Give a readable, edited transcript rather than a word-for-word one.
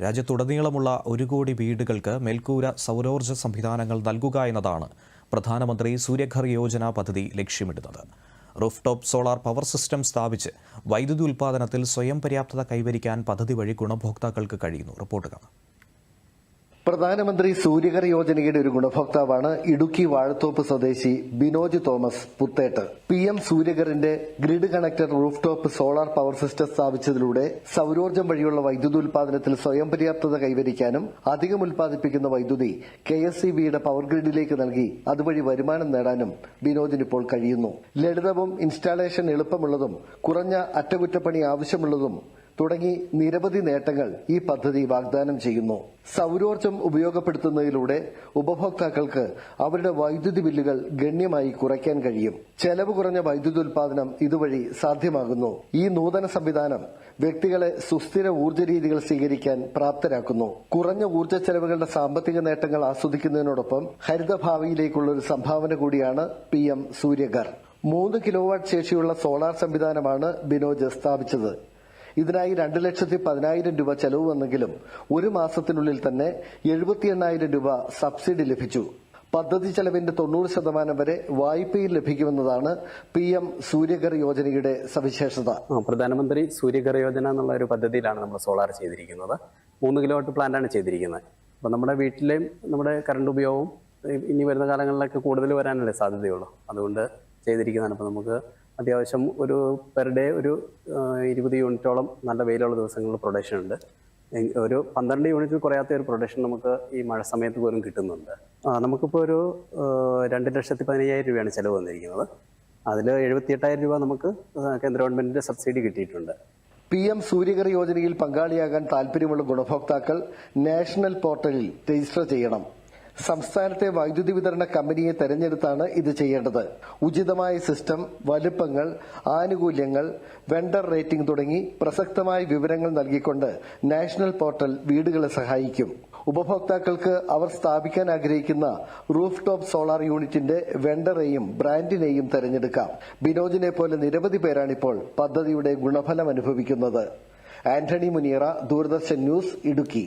രാജ്യത്തുടനീളമുള്ള 1 കോടി വീടുകൾക്ക് മേൽക്കൂര സൗരോർജ്ജ സംവിധാനങ്ങൾ നൽകുക എന്നതാണ് പ്രധാനമന്ത്രി സൂര്യഘർ യോജന പദ്ധതി ലക്ഷ്യമിടുന്നത്. Roof top solar power system സ്ഥാപിച്ച് വൈദ്യുതി ഉൽപ്പാദനത്തിൽ സ്വയം പര്യാപ്തത കൈവരിക്കാൻ പദ്ധതി വഴി ഗുണഭോക്താക്കൾക്ക് കഴിയുന്നു. റിപ്പോർട്ട് കാണാം. പ്രധാനമന്ത്രി സൂര്യഘർ യോജനയുടെ ഒരു ഗുണഭോക്താവാണ് ഇടുക്കി വാഴത്തോപ്പ് സ്വദേശി ബിനോജ് തോമസ് പുത്തേട്ട്. PM സൂര്യഘറിന്റെ grid connector roof top solar power system സ്ഥാപിച്ചതിലൂടെ സൌരോർജ്ജം വഴിയുള്ള വൈദ്യുതി ഉൽപ്പാദനത്തിൽ സ്വയം പര്യാപ്തത കൈവരിക്കാനും അധികം ഉൽപ്പാദിപ്പിക്കുന്ന വൈദ്യുതി KSEBയുടെ പവർ ഗ്രിഡിലേക്ക് നൽകി അതുവഴി വരുമാനം നേടാനും ബിനോജിന് ഇപ്പോൾ കഴിയുന്നു. ലളിതവും ഇൻസ്റ്റാളേഷൻ എളുപ്പമുള്ളതും കുറഞ്ഞ അറ്റകുറ്റപ്പണി ആവശ്യമുള്ളതും തുടങ്ങി നിരവധി നേട്ടങ്ങൾ ഈ പദ്ധതി വാഗ്ദാനം ചെയ്യുന്നു. സൌരോർജ്ജം ഉപയോഗപ്പെടുത്തുന്നതിലൂടെ ഉപഭോക്താക്കൾക്ക് അവരുടെ വൈദ്യുതി ബില്ലുകൾ ഗണ്യമായി കുറയ്ക്കാൻ കഴിയും. ചെലവ് കുറഞ്ഞ വൈദ്യുതി ഉൽപ്പാദനം ഇതുവഴി സാധ്യമാകുന്നു. ഈ നൂതന സംവിധാനം വ്യക്തികളെ സുസ്ഥിര ഊർജ്ജ രീതികൾ സ്വീകരിക്കാൻ പ്രാപ്തരാക്കുന്നു. കുറഞ്ഞ ഊർജ്ജ ചെലവുകളുടെ സാമ്പത്തിക നേട്ടങ്ങൾ ആസ്വദിക്കുന്നതിനോടൊപ്പം ഹരിതഭാവിയിലേക്കുള്ള ഒരു സംഭാവന കൂടിയാണ് PM സൂര്യഘർ. 3 കിലോവാട്ട് ശേഷിയുള്ള സോളാർ സംവിധാനമാണ് ബിനോജ് സ്ഥാപിച്ചത്. ഇതിനായി 2,10,000 രൂപ ചെലവ് വന്നെങ്കിലും ഒരു മാസത്തിനുള്ളിൽ തന്നെ 78,000 രൂപ സബ്സിഡി ലഭിച്ചു. പദ്ധതി ചെലവിന്റെ 90% വരെ വായ്പയിൽ ലഭിക്കുമെന്നതാണ് PM സൂര്യഘർ യോജനയുടെ സവിശേഷത. പ്രധാനമന്ത്രി സൂര്യഘർ യോജന എന്നുള്ള ഒരു പദ്ധതിയിലാണ് നമ്മൾ സോളാർ ചെയ്തിരിക്കുന്നത്. 3 കിലോവാട്ട് പ്ലാന്റാണ് ചെയ്തിരിക്കുന്നത്. അപ്പോൾ നമ്മുടെ വീട്ടിലെയും നമ്മുടെ കറണ്ട് ഉപയോഗവും ഇനി വരുന്ന കാലങ്ങളിലൊക്കെ കൂടുതൽ വരാനല്ലേ സാധ്യതയുള്ളൂ. അതുകൊണ്ട് ചെയ്തിരിക്കുന്നതാണ്. അപ്പോൾ നമുക്ക് അത്യാവശ്യം ഒരു പെർ ഡേ ഒരു 20 യൂണിറ്റോളം നല്ല വെയിലുള്ള ദിവസങ്ങളിൽ പ്രൊഡക്ഷൻ ഉണ്ട്. ഒരു 12 യൂണിറ്റിൽ കുറയാത്ത ഒരു പ്രൊഡക്ഷൻ നമുക്ക് ഈ മഴ സമയത്ത് പോലും കിട്ടുന്നുണ്ട്. നമുക്കിപ്പോൾ ഒരു 2,15,000 രൂപയാണ് ചിലവ് വന്നിരിക്കുന്നത്. അതിൽ 78,000 രൂപ നമുക്ക് കേന്ദ്ര ഗവൺമെന്റിന്റെ സബ്സിഡി കിട്ടിയിട്ടുണ്ട്. PM സൂര്യഘർ യോജനയിൽ പങ്കാളിയാകാൻ താൽപര്യമുള്ള ഗുണഭോക്താക്കൾ നാഷണൽ പോർട്ടലിൽ രജിസ്റ്റർ ചെയ്യണം. സംസ്ഥാനത്തെ വൈദ്യുതി വിതരണ കമ്പനിയെ തെരഞ്ഞെടുത്താണ് ഇത് ചെയ്യേണ്ടത്. ഉചിതമായ സിസ്റ്റം, വലുപ്പങ്ങൾ, ആനുകൂല്യങ്ങൾ, വെണ്ടർ റേറ്റിംഗ് തുടങ്ങി പ്രസക്തമായ വിവരങ്ങൾ നൽകിക്കൊണ്ട് നാഷണൽ പോർട്ടൽ വീടുകളെ സഹായിക്കും. ഉപഭോക്താക്കൾക്ക് അവർ സ്ഥാപിക്കാൻ ആഗ്രഹിക്കുന്ന റൂഫ് ടോപ്പ് സോളാർ യൂണിറ്റിന്റെ വെണ്ടറെയും ബ്രാൻഡിനെയും തെരഞ്ഞെടുക്കാം. ബിനോജിനെ പോലെ നിരവധി പേരാണിപ്പോൾ പദ്ധതിയുടെ ഗുണഫലം അനുഭവിക്കുന്നത്. ആന്റണി മുനിയറ, ദൂരദർശൻ ന്യൂസ്, ഇടുക്കി.